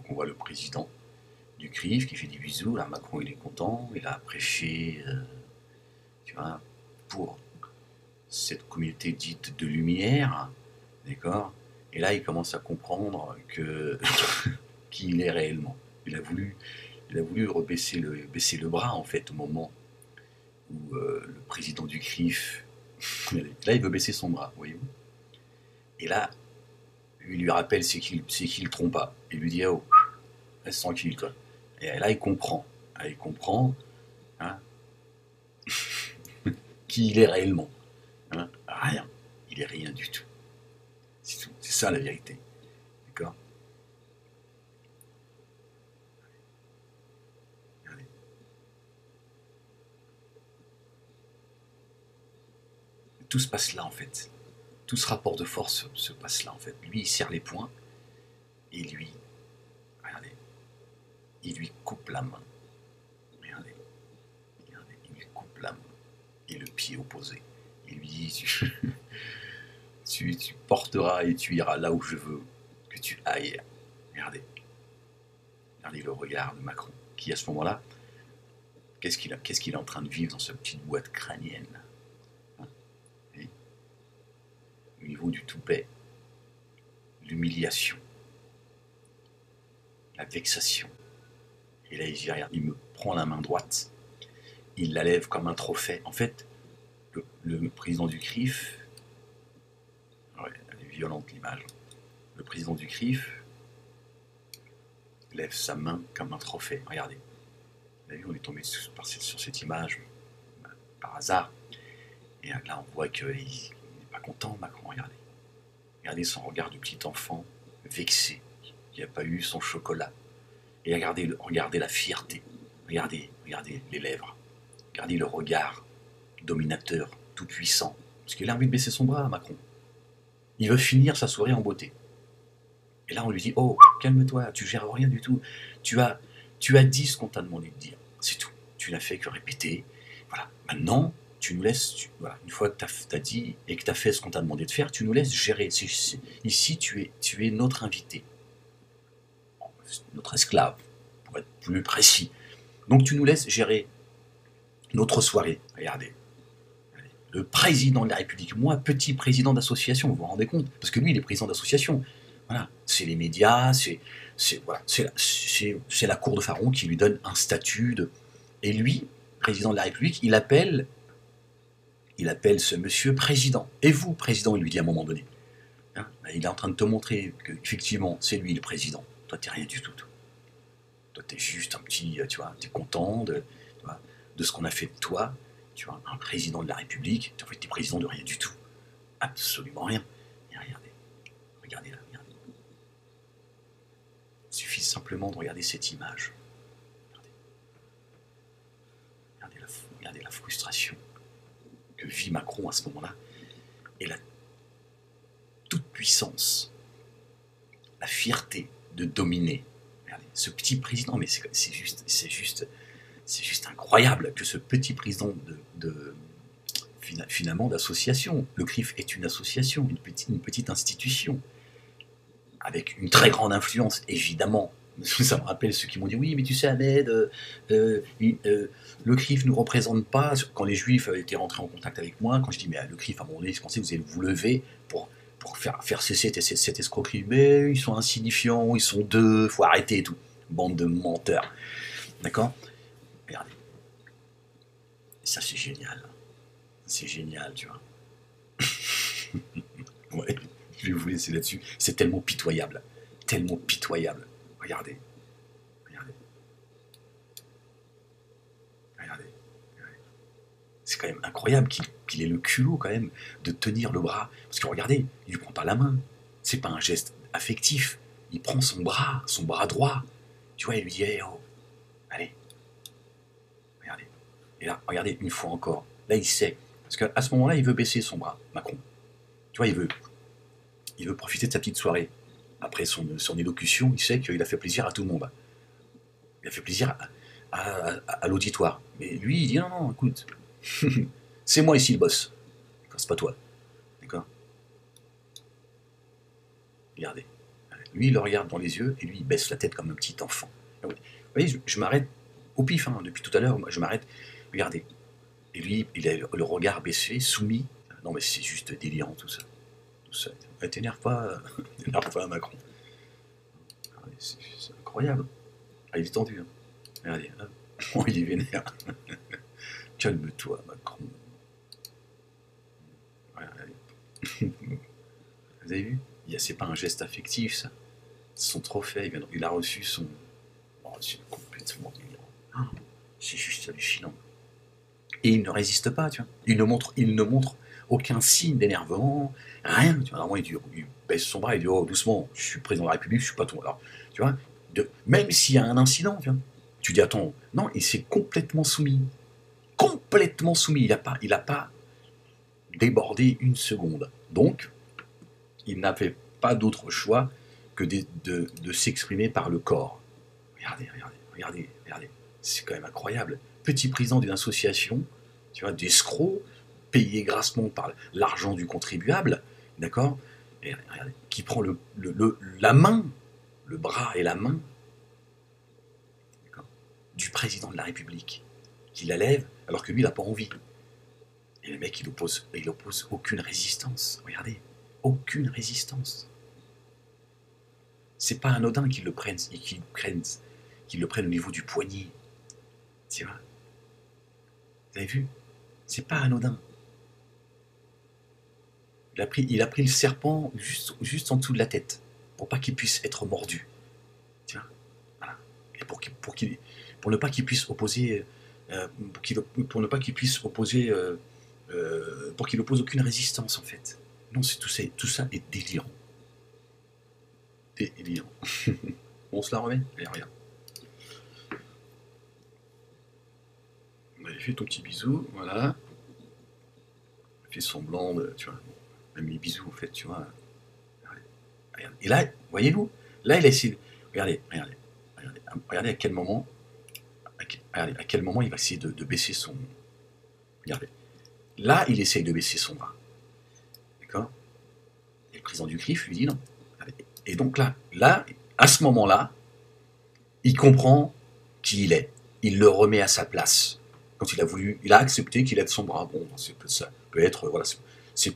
Donc on voit le président du CRIF qui fait des bisous. Là, Macron, il est content. Il a prêché, tu vois, pour cette communauté dite de lumière, d'accord. Et là, il commence à comprendre que qui il est réellement. Il a voulu baisser le bras, en fait, au moment où le président du CRIF, là, il veut baisser son bras, voyez-vous. Et là, il lui rappelle c'est qui le trompa. Il lui dit, oh, reste tranquille, toi. Et là, il comprend. Là, il comprend, hein, qui il est réellement. Hein. Rien. Il est rien du tout. C'est tout. C'est ça la vérité. D'accord. Regardez. Tout se passe là, en fait. Tout ce rapport de force se passe là, en fait. Lui, il serre les poings, et lui, regardez, il lui coupe la main. Regardez, regardez, il lui coupe la main. Et le pied opposé. Il lui dit, tu porteras et tu iras là où je veux que tu ailles. Regardez. Regardez le regard de Macron, qui à ce moment-là, qu'est-ce qu'il est en train de vivre dans sa petite boîte crânienne, hein. Au niveau du toupet, l'humiliation, la vexation. Et là, il dit, regarde, il me prend la main droite, il la lève comme un trophée. En fait, le président du CRIF, ouais, elle est violente l'image, le président du CRIF lève sa main comme un trophée. Regardez, on est tombé sur cette image par hasard. Et là, on voit qu'il n'est pas content, Macron. Regardez. Regardez son regard de petit enfant, vexé, qui n'a pas eu son chocolat. Et regardez la fierté. Regardez les lèvres. Regardez le regard dominateur, tout puissant. Parce qu'il a envie de baisser son bras, Macron. Il veut finir sa soirée en beauté. Et là, on lui dit, oh, calme-toi, tu gères rien du tout. Tu as dit ce qu'on t'a demandé de dire. C'est tout. Tu n'as fait que répéter. Voilà. Maintenant, tu nous laisses, voilà, une fois que tu as dit et que tu as fait ce qu'on t'a demandé de faire, tu nous laisses gérer. Ici, tu es notre invité. Notre esclave, pour être plus précis. Donc tu nous laisses gérer notre soirée. Regardez. Le président de la République, moi, petit président d'association, vous vous rendez compte? Parce que lui, il est président d'association. Voilà, c'est les médias, c'est la cour de Pharaon qui lui donne un statut de... Et lui, président de la République, il appelle ce monsieur président. Et vous, président, il lui dit à un moment donné. Hein, il est en train de te montrer qu'effectivement, c'est lui le président. Toi, t'es rien du tout. Toi, t'es juste un petit, tu vois, t'es content de ce qu'on a fait de toi. Tu vois, un président de la République, en fait, t'es président de rien du tout. Absolument rien. Et regardez là. Il suffit simplement de regarder cette image. Regardez la frustration que vit Macron à ce moment-là. Et la toute-puissance, la fierté de dominer. Regardez, ce petit président, mais c'est juste incroyable que ce petit président finalement d'association. Le CRIF est une association, une petite institution, avec une très grande influence, évidemment. Ça me rappelle ceux qui m'ont dit, oui, mais tu sais, Ahmed, le CRIF ne nous représente pas. Quand les Juifs étaient rentrés en contact avec moi, quand je dis, mais le CRIF, à un moment donné, vous allez vous lever pour faire cesser cette escroquerie. Mais ils sont insignifiants, ils sont deux, faut arrêter et tout. Bande de menteurs. D'accord? Regardez. Ça, c'est génial. C'est génial, tu vois. Ouais, je vais vous laisser là-dessus. C'est tellement pitoyable. Tellement pitoyable. Regardez. C'est quand même incroyable qu'il ait le culot, quand même, de tenir le bras. Parce que regardez, il lui prend pas la main. C'est pas un geste affectif. Il prend son bras droit. Tu vois, il lui dit, hey, oh, allez. Regardez. Et là, regardez, une fois encore. Là, il sait. Parce qu'à ce moment-là, il veut baisser son bras, Macron. Tu vois, il veut profiter de sa petite soirée. Après son élocution, il sait qu'il a fait plaisir à tout le monde. Il a fait plaisir à l'auditoire. Mais lui, il dit, non, écoute, c'est moi ici le boss. C'est pas toi. D'accord? Regardez. Lui, il le regarde dans les yeux, et lui, il baisse la tête comme un petit enfant. Vous voyez, je m'arrête au pif, hein, depuis tout à l'heure, je m'arrête, regardez. Et lui, il a le regard baissé, soumis. Non, mais c'est juste délirant, tout ça. Tout ça. T'énerve pas, t'énerve pas, Macron. C'est incroyable. Ah, il est tendu, hein. Regardez, hein. Oh, il est vénère. Calme-toi, Macron. Voilà, vous avez vu? C'est pas un geste affectif, ça. Son trophée, il a reçu son... Oh, c'est complètement délirant. C'est juste hallucinant. Et il ne résiste pas, tu vois. Il ne montre aucun signe d'énervement, rien. Tu vois, normalement, il baisse son bras, il dit « Oh, doucement, je suis président de la République, je suis pas ton... » Alors, tu vois, même s'il y a un incident, tu dis « Attends, non, il s'est complètement soumis. Complètement soumis. Il a pas débordé une seconde. Donc, il n'avait pas d'autre choix que de s'exprimer par le corps. Regardez. C'est quand même incroyable. Petit président d'une association, tu vois, d'escrocs, payé grassement par l'argent du contribuable, d'accord, et regardez, qui prend la main, le bras et la main du président de la République, qui la lève alors que lui, il n'a pas envie. Et le mec, il oppose aucune résistance. Regardez, aucune résistance. C'est pas anodin qu'ils le prennent, qu'ils le prennent au niveau du poignet. Tu vois? Vous avez vu? C'est pas anodin. Il a pris le serpent juste en dessous de la tête, pour pas qu'il puisse être mordu. Tu vois? Voilà. Et pour ne pas qu'il puisse opposer, pour qu'il oppose aucune résistance, en fait. Non, tout ça est délirant. Délirant. On se la remet? Allez, regarde. On avait fait ton petit bisou, voilà. On fait semblant de, tu vois, même les bisous, en fait, tu vois. Regarde. Et là, voyez-vous, là, il a essayé. Regardez à quel moment, à quel moment il va essayer de baisser son. Regardez. Là, il essaye de baisser son bras. D'accord? Et le président du CRIF lui dit non. Et donc là, à ce moment-là, il comprend qui il est. Il le remet à sa place. Quand il a accepté qu'il aide son bras. Bon, ça peut être, voilà, c'est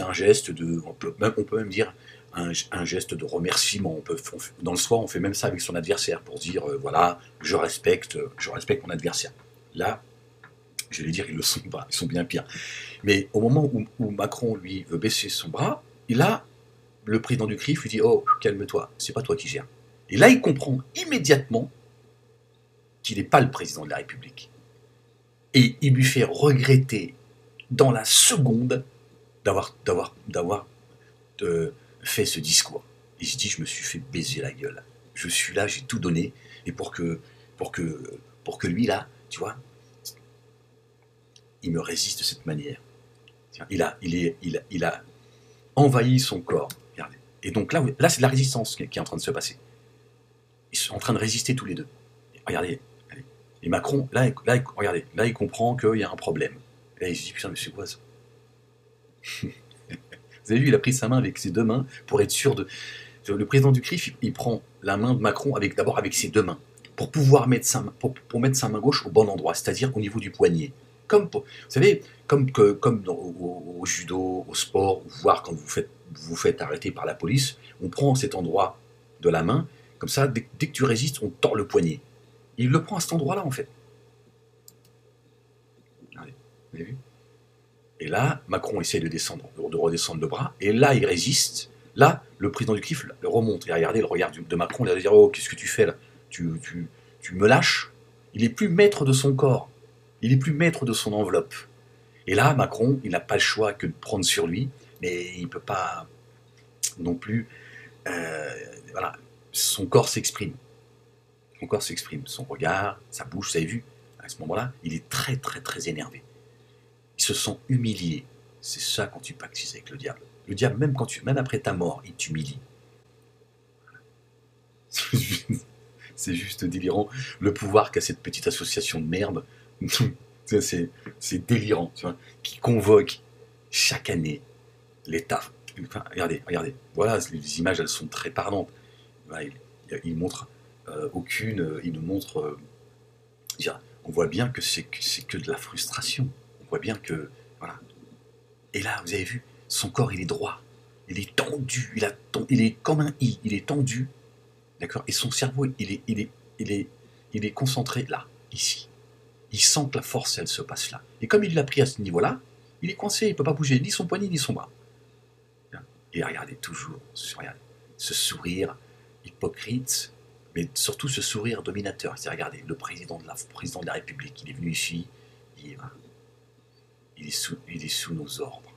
un geste de, on peut même dire un geste de remerciement. Dans le soir, on fait même ça avec son adversaire pour dire, voilà, je respecte mon adversaire. Là, je vais dire, ils le sont pas, ils sont bien pires. Mais au moment où Macron, lui, veut baisser son bras, le président du CRIF lui dit « Oh, calme-toi, c'est pas toi qui gères. » Et là, il comprend immédiatement qu'il n'est pas le président de la République. Et il lui fait regretter, dans la seconde, d'avoir fait ce discours. Et il se dit « Je me suis fait baiser la gueule. Je suis là, j'ai tout donné. » Et pour que lui, là, tu vois, il me résiste de cette manière. Il a envahi son corps. Regardez. Et donc là c'est de la résistance qui est en train de se passer. Ils sont en train de résister tous les deux. Regardez. Et Macron, regardez, là il comprend qu'il y a un problème. Et là il se dit, putain, mais c'est quoi ça? Vous avez vu, il a pris sa main avec ses deux mains pour être sûr de... Le président du CRIF, il prend la main de Macron d'abord avec ses deux mains, pour pouvoir mettre sa main gauche au bon endroit, c'est-à-dire au niveau du poignet. Vous savez, comme au judo, au sport, voire quand vous vous faites arrêter par la police, on prend cet endroit de la main, comme ça, dès que tu résistes, on tord le poignet. Il le prend à cet endroit-là, en fait. Regardez, vous avez vu? Et là, Macron essaie de redescendre le bras, et là, il résiste. Là, le président du CRIF le remonte. Et regardez le regard de Macron, il va dire « Oh, qu'est-ce que tu fais là? Tu me lâches ?» Il n'est plus maître de son corps. Il n'est plus maître de son enveloppe. Et là, Macron, il n'a pas le choix que de prendre sur lui, mais il ne peut pas non plus... voilà, son corps s'exprime. Son corps s'exprime, son regard, sa bouche, vous avez vu? À ce moment-là, il est très, très, très énervé. Il se sent humilié. C'est ça quand tu pactises avec le diable. Le diable, même après ta mort, il t'humilie. C'est juste délirant. Le pouvoir qu'a cette petite association de merde, c'est délirant, tu vois, qui convoque chaque année l'État Enfin, regardez, regardez. Voilà, les images, elles sont très parlantes. Voilà, il montre aucune. Il nous montre. On voit bien que c'est que de la frustration. On voit bien que. Voilà. Et là, vous avez vu, son corps, il est droit. Il est tendu. Il est comme un I. Il est tendu. D'accord. Et son cerveau, il est concentré là, ici. Il sent que la force, elle se passe là. Et comme il l'a pris à ce niveau-là, il est coincé, il ne peut pas bouger, ni son poignet, ni son bras. Et regardez toujours, regardez, ce sourire hypocrite, mais surtout ce sourire dominateur. C'est regardez, le président de la République, il est venu ici, il est sous nos ordres.